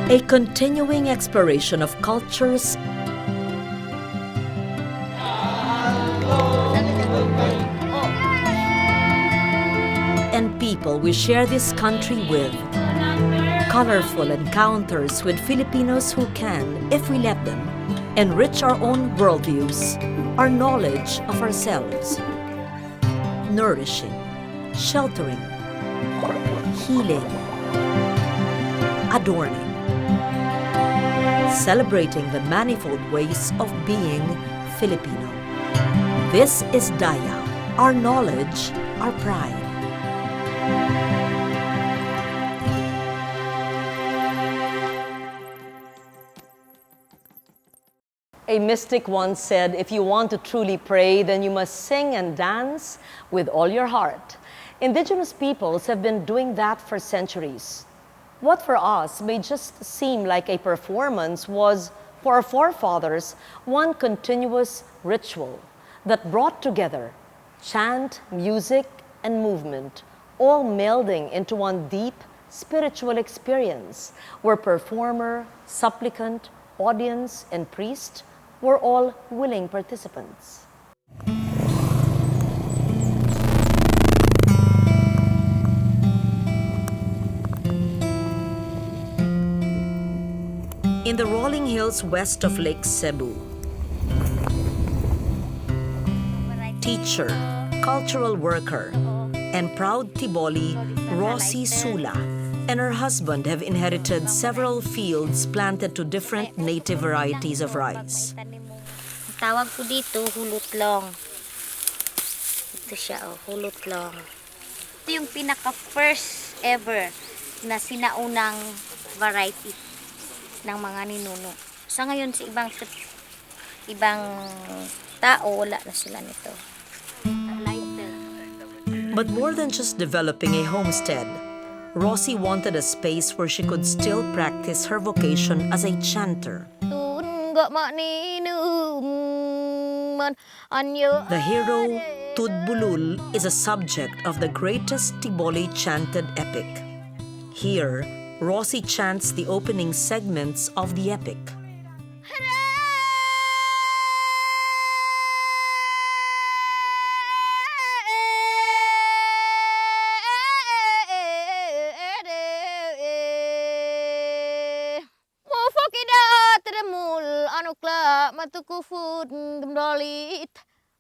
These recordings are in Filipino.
A continuing exploration of cultures and people we share this country with. Colorful encounters with Filipinos who can, if we let them, enrich our own worldviews, our knowledge of ourselves. Nourishing, sheltering, healing, adorning. Celebrating the manifold ways of being Filipino. This is Dayaw, our knowledge, our pride. A mystic once said, if you want to truly pray, then you must sing and dance with all your heart. Indigenous peoples have been doing that for centuries. What for us may just seem like a performance was, for our forefathers, one continuous ritual that brought together chant, music, and movement, all melding into one deep spiritual experience where performer, supplicant, audience, and priest were all willing participants. In the rolling hills west of Lake Cebu, teacher, cultural worker, and proud Tiboli, Rosie Sula, and her husband have inherited several fields planted to different native varieties of rice. Tawag ko dito, hulutlong. Ito siya, hulutlong. Ito yung pinaka-first ever na sinaunang variety ng mga ninuno. Sa ngayon, sa ibang tao, wala na sila nito. But more than just developing a homestead, Rosie wanted a space where she could still practice her vocation as a chanter. The hero, Tud Bulul, is a subject of the greatest Tiboli chanted epic. Here, Rosie chants the opening segments of the epic. Matukufud gamdalit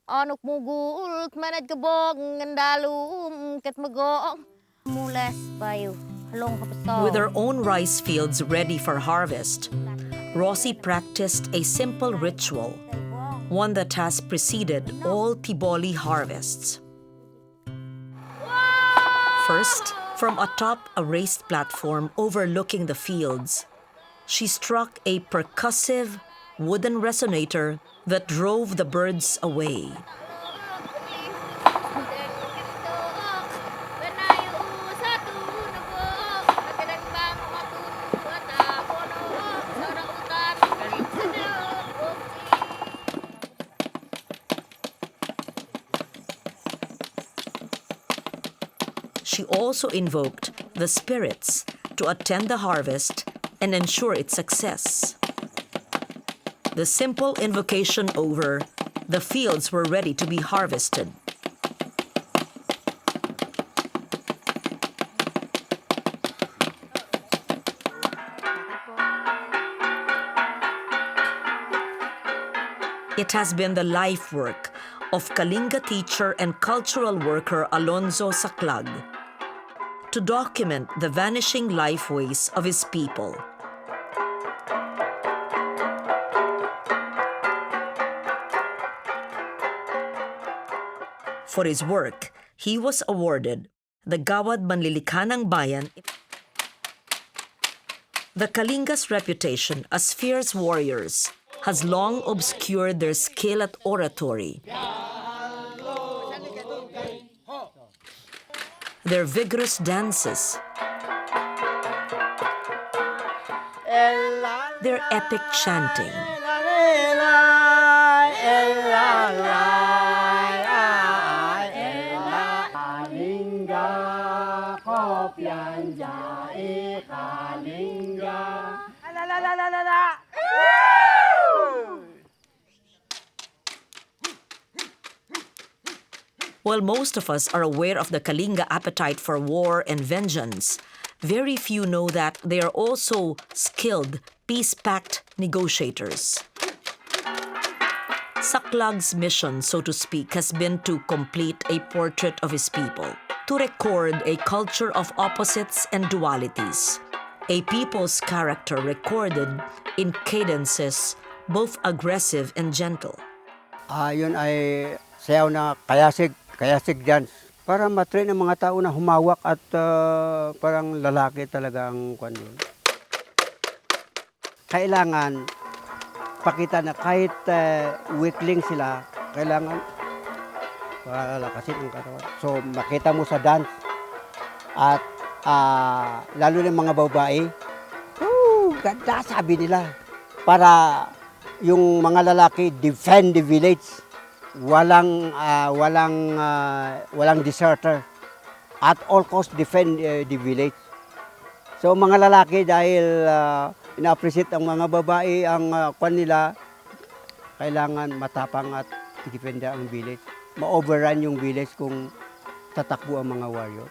anok mugul manad kabog ngandalum ket magong mules bayo halong kapso. With her own rice fields ready for harvest, Rosie practiced a simple ritual, one that has preceded all Tiboli harvests. First, from atop a raised platform overlooking the fields, she struck a percussive wooden resonator that drove the birds away. She also invoked the spirits to attend the harvest and ensure its success. The simple invocation over, the fields were ready to be harvested. It has been the life work of Kalinga teacher and cultural worker Alonzo Saclag to document the vanishing lifeways of his people. For his work, he was awarded the Gawad Manlilikanang Bayan. The Kalinga's reputation as fierce warriors has long obscured their skill at oratory. Their vigorous dances, their epic chanting, While most of us are aware of the Kalinga appetite for war and vengeance, very few know that they are also skilled, peace-pact negotiators. Saklag's mission, so to speak, has been to complete a portrait of his people, to record a culture of opposites and dualities, a people's character recorded in cadences both aggressive and gentle. Yun ay sayaw na kayasig dance. Para matrain ang mga tao na humawak at parang lalaki talaga ang kwan yun. Kailangan pakita na kahit weakling sila, kailangan palalakasin ang katawan. So makita mo sa dance at lalo na mga babae, ganda sabi nila. Para yung mga lalaki defend the village, walang deserter, at all cost defend the village. So mga lalaki dahil ina-appreciate ang mga babae ang kwan nila, kailangan matapang at i-defend ang village. Ma-overrun yung village kung tatakbo ang mga warrior.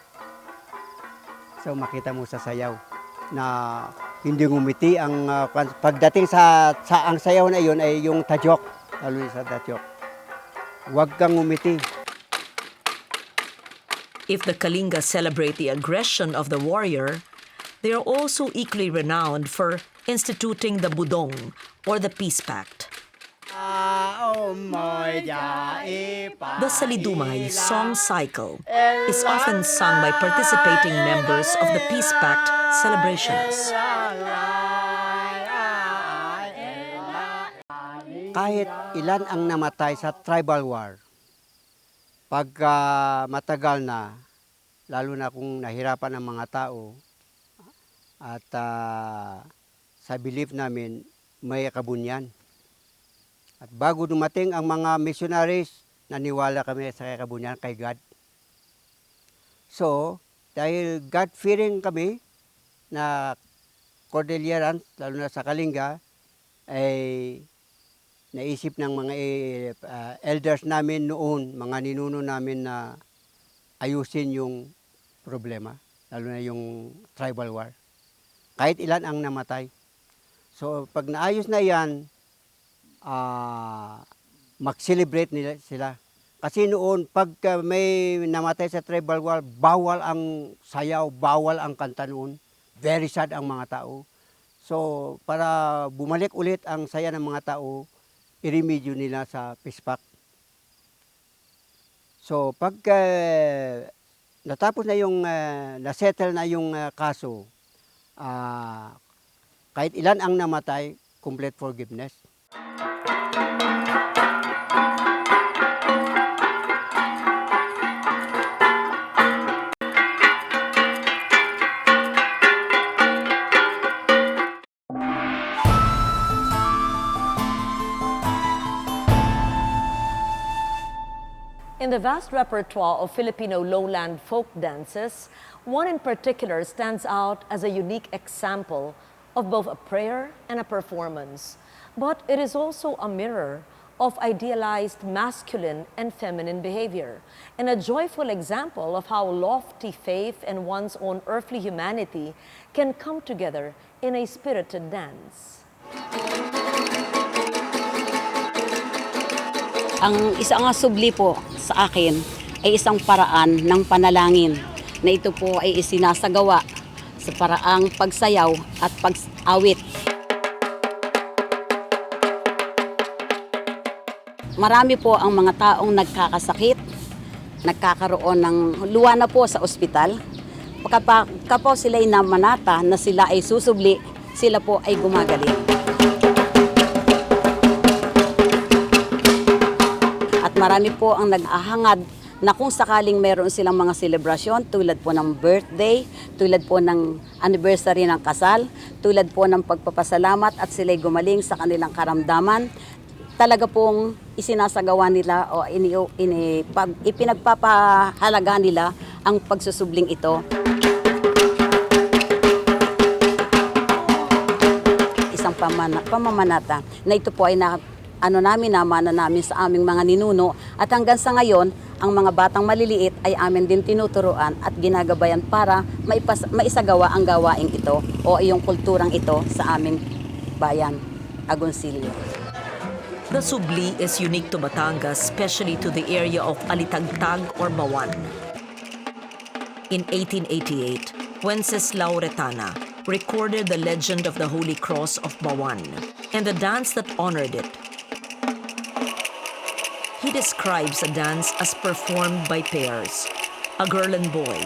So makita mo sa sayaw na hindi ngumiti ang pagdating sa ang sayaw na yun ay yung tadyok, lalo sa tadyok. Huwag kang ngumiti. If the Kalinga celebrate the aggression of the warrior, they are also equally renowned for instituting the budong, or the peace pact. The Salidumay song cycle is often sung by participating members of the peace pact celebrations. Kahit ilan ang namatay sa tribal war, pag matagal na, lalo na kung nahirapan ang mga tao, at sa belief namin, may kabunyan. At bago dumating ang mga missionaries, naniwala kami sa kabunyan kay God. So, dahil God-fearing kami na Cordillerans, lalo na sa Kalinga, ay naisip ng mga elders namin noon, mga ninuno namin na ayusin yung problema, lalo na yung tribal war. Kahit ilan ang namatay. So pag naayos na yan, mag-celebrate nila sila. Kasi noon, pag may namatay sa tribal war, bawal ang sayaw, bawal ang kanta noon. Very sad ang mga tao. So para bumalik ulit ang saya ng mga tao, i-remedyo nila sa peace pact. So pag natapos na yung, nasettle na yung kaso, kahit ilan ang namatay, complete forgiveness. In the vast repertoire of Filipino lowland folk dances, one in particular stands out as a unique example of both a prayer and a performance. But it is also a mirror of idealized masculine and feminine behavior, and a joyful example of how lofty faith and one's own earthly humanity can come together in a spirited dance. Ang isa nga subli po sa akin ay isang paraan ng panalangin na ito po ay isinasagawa sa paraang pagsayaw at pag-awit. Marami po ang mga taong nagkakasakit, nagkakaroon ng luwa na po sa ospital. Kapag sila ay namanata na sila ay susubli, sila po ay gumagaling. Marami po ang nag-ahangad na kung sakaling meron silang mga selebrasyon tulad po ng birthday, tulad po ng anniversary ng kasal, tulad po ng pagpapasalamat at sila'y gumaling sa kanilang karamdaman, talaga pong isinasagawa nila o ipinagpapahalaga nila ang pagsusubling ito. Isang pamamanata na ito po ay namana namin sa aming mga ninuno at hanggang sa ngayon ang mga batang maliliit ay amin din tinuturuan at ginagabayan para maisagawa ang gawaing ito o yung kulturang ito sa aming bayan, Agoncillo. The Subli is unique to Batangas, especially to the area of Alitagtag or Bawan. In 1888, Wenceslao Retana recorded the legend of the Holy Cross of Bawan and the dance that honored it. He describes a dance as performed by pairs, a girl and boy,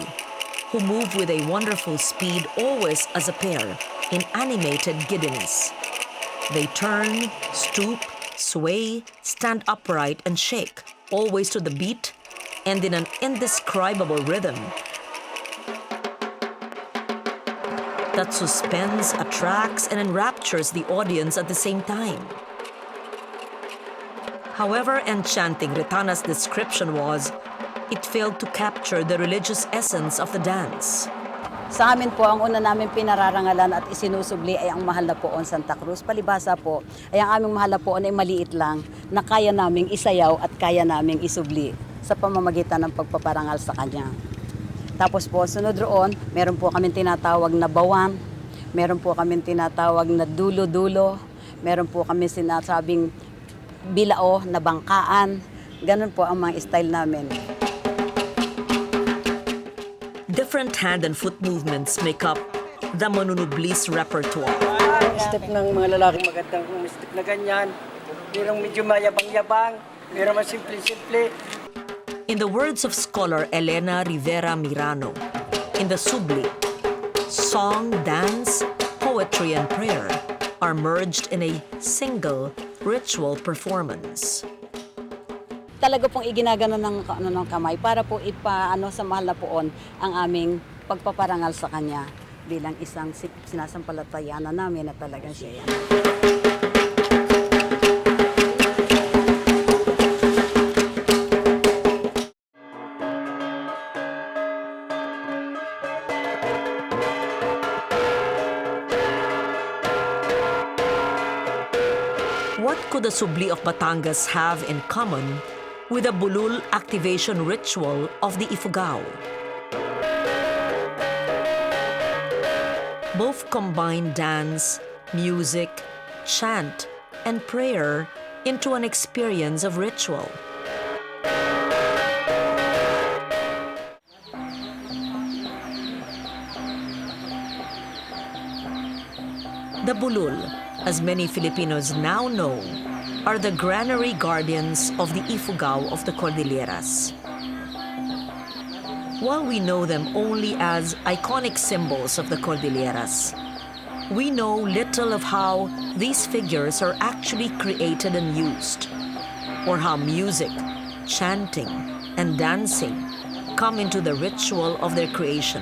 who move with a wonderful speed always as a pair in animated giddiness. They turn, stoop, sway, stand upright, and shake, always to the beat and in an indescribable rhythm that suspends, attracts, and enraptures the audience at the same time. However enchanting Retana's description was, it failed to capture the religious essence of the dance. Sa amin po, ang una namin pinararangalan at isinusubli ay ang mahal na poon Santa Cruz. Palibhasa po, ay ang aming mahal na poon ay maliit lang na kaya naming isayaw at kaya naming isubli sa pamamagitan ng pagpaparangal sa kanya. Tapos po, sunod roon, meron po kaming tinatawag na bawan, meron po kaming tinatawag na dulo-dulo, meron po kami sinasabing bilao na bangkaan. Ganun po ang mga style namin. Different hand and foot movements make up the Manunubli's repertoire. Step ng mga lalaking magandang step na ganyan. Merong medyo mayabang-yabang, merong mas simple-simple. In the words of scholar Elena Rivera Mirano, in the Subli, song, dance, poetry, and prayer are merged in a single ritual performance. Talaga pong iginagano ng kamay para po ipaano sa mahal na poon ang aming pagpaparangal sa kanya bilang isang sinasampalatayana namin na talagang siya yan. What could the Subli of Batangas have in common with the Bulul activation ritual of the Ifugao? Both combine dance, music, chant, and prayer into an experience of ritual. The Bulul, as many Filipinos now know, are the granary guardians of the Ifugao of the Cordilleras. While we know them only as iconic symbols of the Cordilleras, we know little of how these figures are actually created and used, or how music, chanting, and dancing come into the ritual of their creation.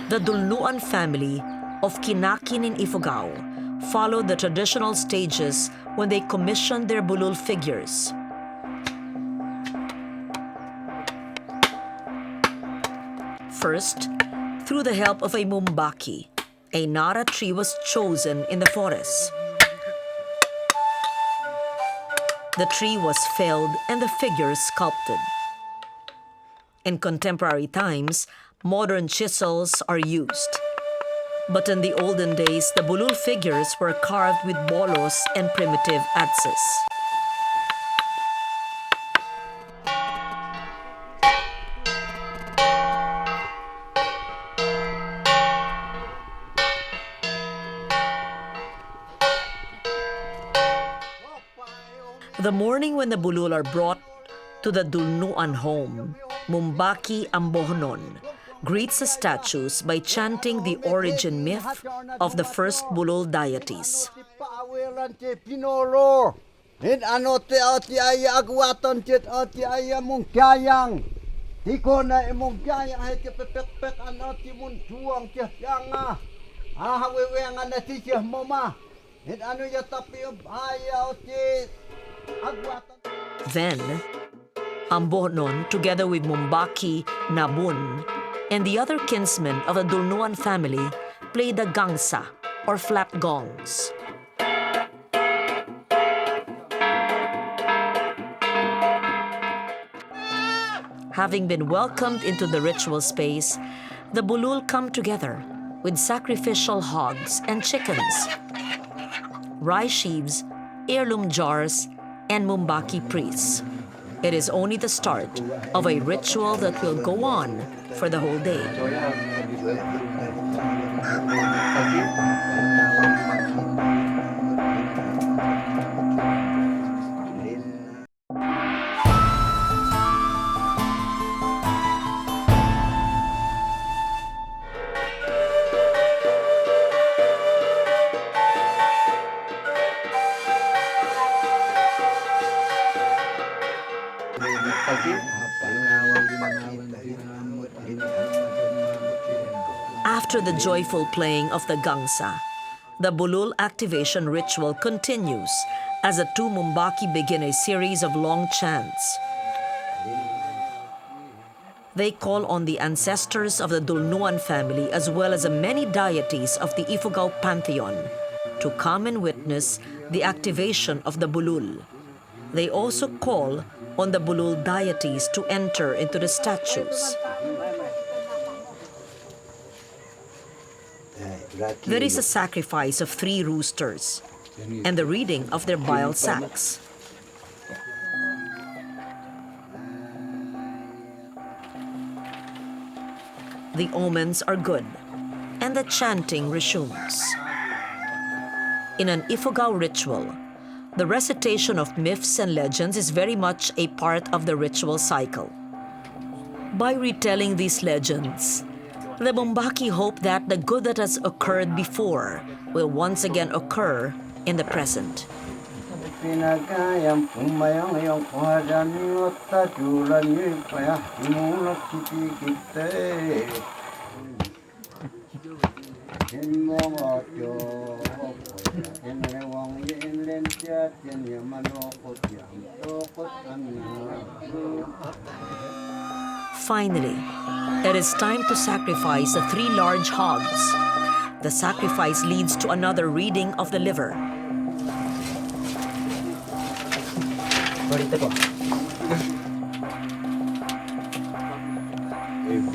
The Dulnuan family of Kinakin in Ifugao followed the traditional stages when they commissioned their bulul figures. First, through the help of a mumbaki, a nara tree was chosen in the forest. The tree was felled and the figures sculpted. In contemporary times, modern chisels are used. But in the olden days, the bulul figures were carved with bolos and primitive adzes. The morning when the bulul are brought to the Dulnuan home, Mumbaki Ambohnon greets the statues by chanting the origin myth of the first bulul deities. Then, Ambohnon, together with Mumbaki, Nabun, and the other kinsmen of the Dulnuan family, play the gangsa, or flat gongs. Having been welcomed into the ritual space, the Bulul come together with sacrificial hogs and chickens, rice sheaves, heirloom jars, and Mumbaki priests. It is only the start of a ritual that will go on for the whole day. After the joyful playing of the gangsa, the Bulul activation ritual continues as the two Mumbaki begin a series of long chants. They call on the ancestors of the Dulnuan family as well as the many deities of the Ifugao pantheon to come and witness the activation of the Bulul. They also call on the Bulul deities to enter into the statues. There is a sacrifice of 3 roosters and the reading of their bile sacks. The omens are good, and the chanting resumes. In an Ifugao ritual, the recitation of myths and legends is very much a part of the ritual cycle. By retelling these legends, the Mumbaki hope that the good that has occurred before will once again occur in the present. Finally, it is time to sacrifice the 3 large hogs. The sacrifice leads to another reading of the liver.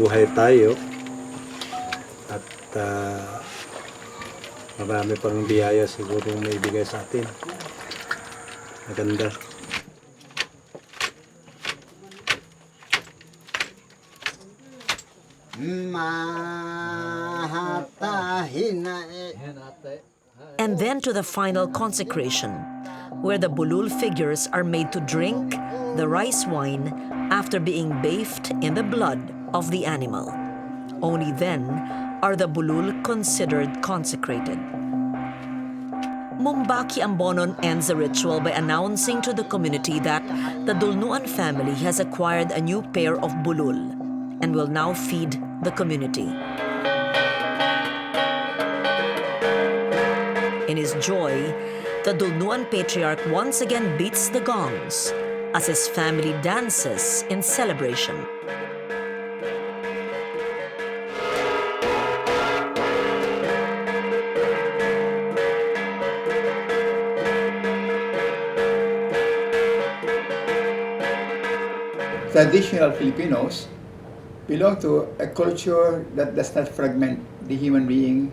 Buhay tayo at marami pang biyaya siguro may bigay sa atin. Maganda. And then to the final consecration, where the Bulul figures are made to drink the rice wine after being bathed in the blood of the animal. Only then are the Bulul considered consecrated. Mumbaki Ambonon ends the ritual by announcing to the community that the Dulnuan family has acquired a new pair of Bulul and will now feed the community. In his joy, the Dulnuan patriarch once again beats the gongs as his family dances in celebration. Traditional Filipinos belong to a culture that does not fragment the human being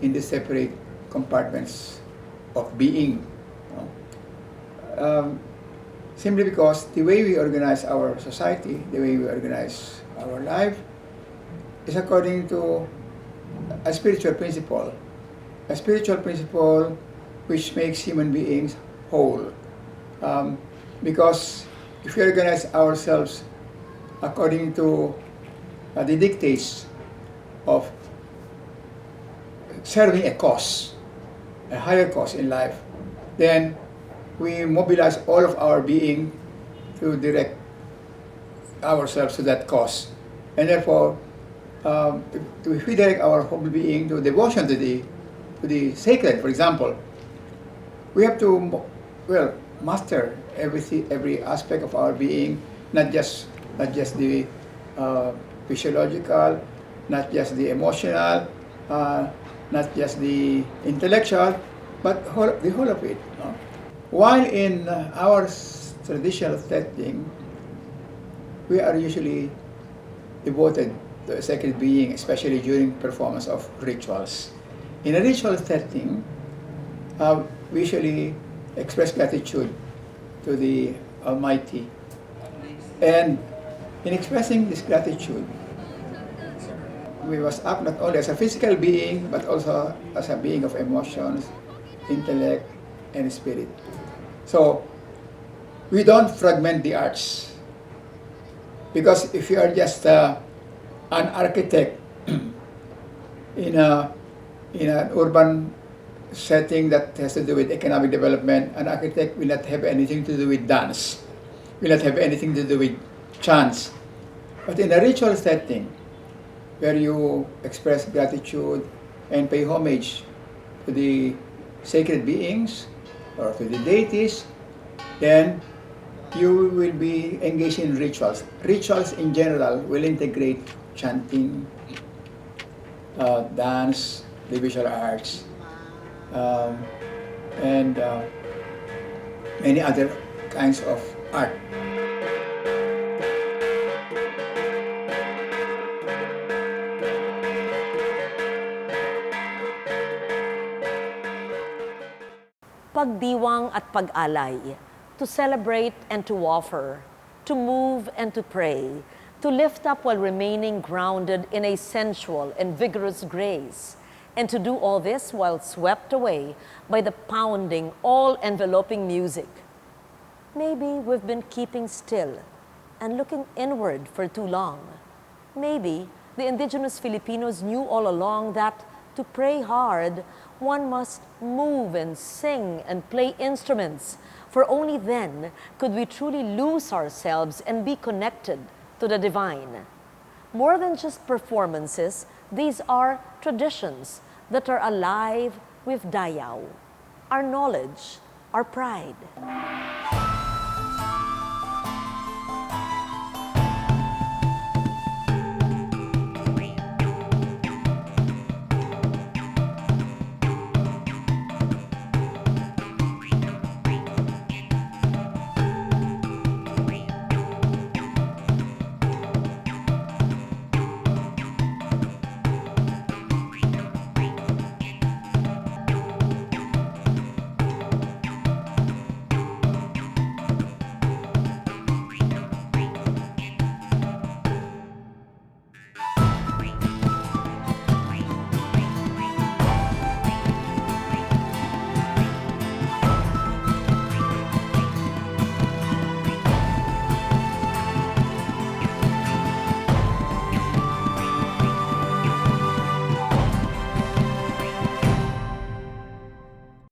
into separate compartments of being. Simply because the way we organize our society, the way we organize our life, is according to a spiritual principle which makes human beings whole. Because if we organize ourselves according to the dictates of serving a cause, a higher cause in life, then we mobilize all of our being to direct ourselves to that cause. And therefore, if we direct our whole being to devotion to the sacred, for example, we have to, master every aspect of our being, not just the physiological, not just the emotional, not just the intellectual, but the whole of it. No? While in our traditional setting, we are usually devoted to a sacred being, especially during performance of rituals. In a ritual setting, we usually express gratitude to the Almighty. And in expressing this gratitude, we must act not only as a physical being, but also as a being of emotions, intellect, and spirit. So, we don't fragment the arts. Because if you are just an architect in an urban setting that has to do with economic development, an architect will not have anything to do with dance, will not have anything to do with chants. But in a ritual setting, where you express gratitude and pay homage to the sacred beings or to the deities, then you will be engaged in rituals. Rituals in general will integrate chanting, dance, the visual arts, and many other kinds of art. Pagdiwang at Pag-Alay, to celebrate and to offer, to move and to pray, to lift up while remaining grounded in a sensual and vigorous grace, and to do all this while swept away by the pounding, all-enveloping music. Maybe we've been keeping still and looking inward for too long. Maybe the indigenous Filipinos knew all along that to pray hard, one must move and sing and play instruments, for only then could we truly lose ourselves and be connected to the divine. More than just performances, these are traditions that are alive with Dayaw, our knowledge, our pride.